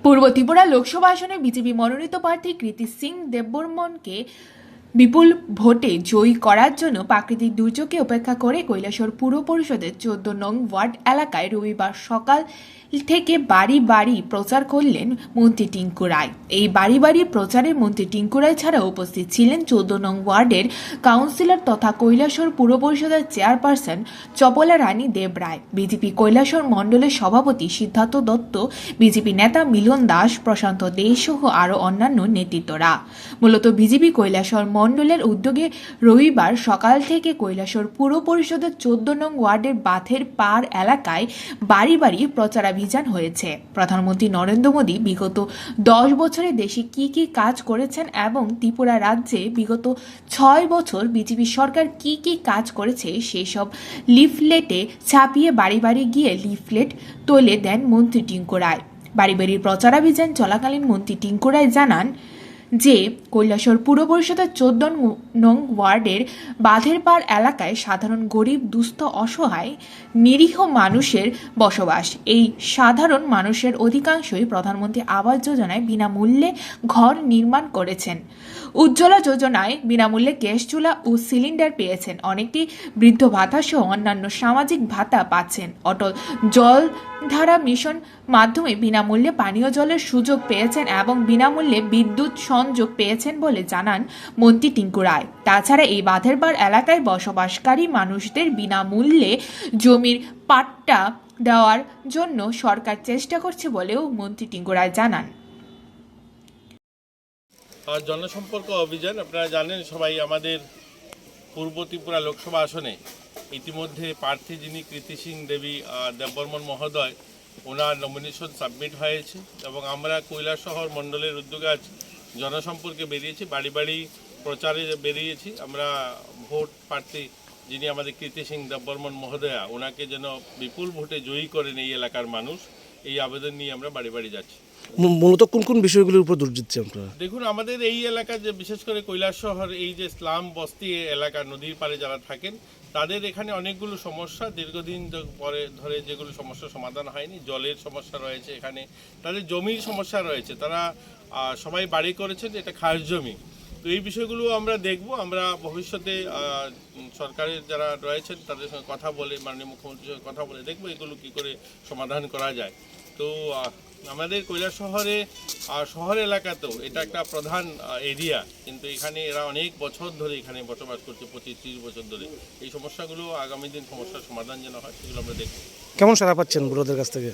পূর্ব ত্রিপুরা লোকসভা আসনে বিজেপি মনোনীত প্রার্থী কৃতি সিং দেববর্মনকে বিপুল ভোটে জয়ী করার জন্য প্রাকৃতিক দুর্যোগকে উপেক্ষা করে কৈলাসহর পুর পরিষদের ১৪ নং ওয়ার্ড এলাকায় রবিবার সকাল থেকে বাড়ি বাড়ি প্রচার করলেন মন্ত্রী টিঙ্কু রায়। এই বাড়ি বাড়ি প্রচারে মন্ত্রী টিঙ্কু রায় ছাড়াও উপস্থিত ছিলেন ১৪ নং ওয়ার্ডের কাউন্সিলর তথা কৈলাসহর পুর পরিষদের চেয়ারপারসন চপলা রানী দেব রায়, বিজেপি কৈলাসহর মণ্ডলের সভাপতি সিদ্ধার্থ দত্ত, বিজেপি নেতা মিলন দাস, প্রশান্ত দে সহ আরও অন্যান্য নেতৃত্বরা। মূলত বিজেপি কৈলাসহর মণ্ডলের উদ্যোগে রবিবার সকাল থেকে কৈলাসহর পুর পরিষদের ১৪ নং ওয়ার্ডের বাথের পাড় এলাকায় বাড়ি বাড়ি প্রচারাভিযান হয়েছে। প্রধানমন্ত্রী নরেন্দ্র মোদী বিগত ১০ বছরে দেশে কি কি কাজ করেছেন এবং ত্রিপুরা রাজ্যে বিগত ৬ বছর বিজেপি সরকার কি কি কাজ করেছে সেসব লিফলেটে ছাপিয়ে বাড়ি বাড়ি গিয়ে লিফলেট তুলে দেন মন্ত্রী টিঙ্কু রায়। বাড়ি বাড়ির প্রচারাভিযান চলাকালীন মন্ত্রী টিঙ্কু রায় জানান যে কৈলাসহর পুর পরিষদের ১৪ নং ওয়ার্ডের বাঁধের পাড় এলাকায় সাধারণ গরিব, দুস্থ, অসহায়, নিরীহ মানুষের বসবাস। এই সাধারণ মানুষের অধিকাংশই প্রধানমন্ত্রী আবাস যোজনায় বিনামূল্যে ঘর নির্মাণ করেছেন, উজ্জ্বলা যোজনায় বিনামূল্যে গ্যাস চুলা ও সিলিন্ডার পেয়েছেন, অনেকটি বৃদ্ধ ভাতা সহ অন্যান্য সামাজিক ভাতা পাচ্ছেন, অটল জলধারা মিশন মাধ্যমে বিনামূল্যে পানীয় জলের সুযোগ পেয়েছেন এবং বিনামূল্যে বিদ্যুৎ সংযোগ পেয়েছেন বলে জানান মন্ত্রী টিঙ্কু রায়। তাছাড়া এই বাঁধের পাড় এলাকায় বসবাসকারী মানুষদের বিনামূল্যে জমির পাট্টা দেওয়ার জন্য সরকার চেষ্টা করছে বলেও মন্ত্রী টিঙ্কু রায় জানান। জনসম্পর্ক অভিযান, আপনারা জানেন সবাই, আমাদের পূর্ব ত্রিপুরা লোকসভা আসনে ইতিমধ্যে প্রার্থী যিনি কৃতি সিং দেববর্মন মহোদয়, ওনার নমিনেশন সাবমিট হয়েছে এবং আমরা কৈলাসহর মণ্ডলের উদ্যোগে আজ জনসম্পর্কে বেরিয়েছি, বাড়ি বাড়ি প্রচারে বেরিয়েছি। আমরা ভোট প্রার্থী যিনি আমাদের কৃতি সিং দেববর্মন মহোদয়া, ওনাকে যেন বিপুল ভোটে জয়ী করেন এই এলাকার মানুষ, এই আবেদন নিয়ে আমরা বাড়ি বাড়ি যাচ্ছি। মূলত কোন কোন বিষয়গুলোর উপর জোর দিচ্ছেন আপনারা? দেখুন, আমাদের এই এলাকা যে বিশেষ করে কৈলাসহর এই যে স্লাম বস্তি এলাকা, নদীর পাড়ে যারা থাকেন, তাদের এখানে অনেকগুলো সমস্যা দীর্ঘদিন ধরে যেগুলো সমস্যার সমাধান হয়নি। জলের সমস্যা রয়েছে, এখানে তাদের জমির সমস্যা রয়েছে, তারা সবাই বাড়ি করেছেন, এটা খাস জমি। তো এই বিষয়গুলো আমরা দেখব, আমরা ভবিষ্যতে সরকারের যারা রয়েছেন তাদের সঙ্গে কথা বলে, মাননীয় মুখ্যমন্ত্রীর সঙ্গে কথা বলে দেখব এগুলো কী করে সমাধান করা যায়। তো আমাদের কৈলাসহরে শহর এলাকাতেও এটা একটা প্রধান এরিয়া, কিন্তু এখানে এরা অনেক বছর ধরে এখানে বসবাস করছে, 25-30 বছর ধরে। এই সমস্যাগুলো আগামী দিন সমস্যার সমাধান যেন হয় সেগুলো আমরা দেখব। কেমন সাড়া পাচ্ছেন বুড়োদের কাছ থেকে?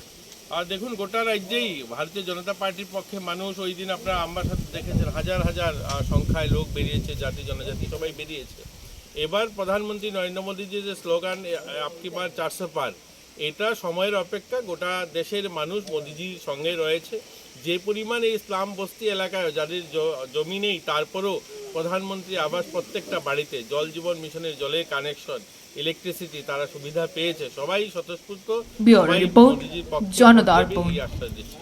আর দেখুন, গোটা রাজ্যেই ভারতীয় জনতা পার্টির পক্ষে মানুষ, ওই দিন আপনারা আমবাসাতে দেখেছেন হাজার হাজার সংখ্যায় লোক বেরিয়েছে, জাতি জনজাতি সবাই বেরিয়েছে। এবার প্রধানমন্ত্রী নরেন্দ্র মোদীজির যে স্লোগান আপকি বার 400 পার, এটা সময়ের অপেক্ষা। গোটা দেশের মানুষ মোদিজির সঙ্গে রয়েছে। যে পরিমাণ এই ইসলাম বস্তি এলাকায় যাদের জমি নেই, তারপরেও প্রধানমন্ত্রী আবাস প্রত্যেকটা বাড়িতে, জল জীবন মিশনের জলের কানেকশন, ইলেকট্রিসিটি তারা সুবিধা পেয়েছে, সবাই স্বতঃস্ফূর্ত, ব্যুরো রিপোর্ট, জনদর্পণ। আশ্বাস দিচ্ছে।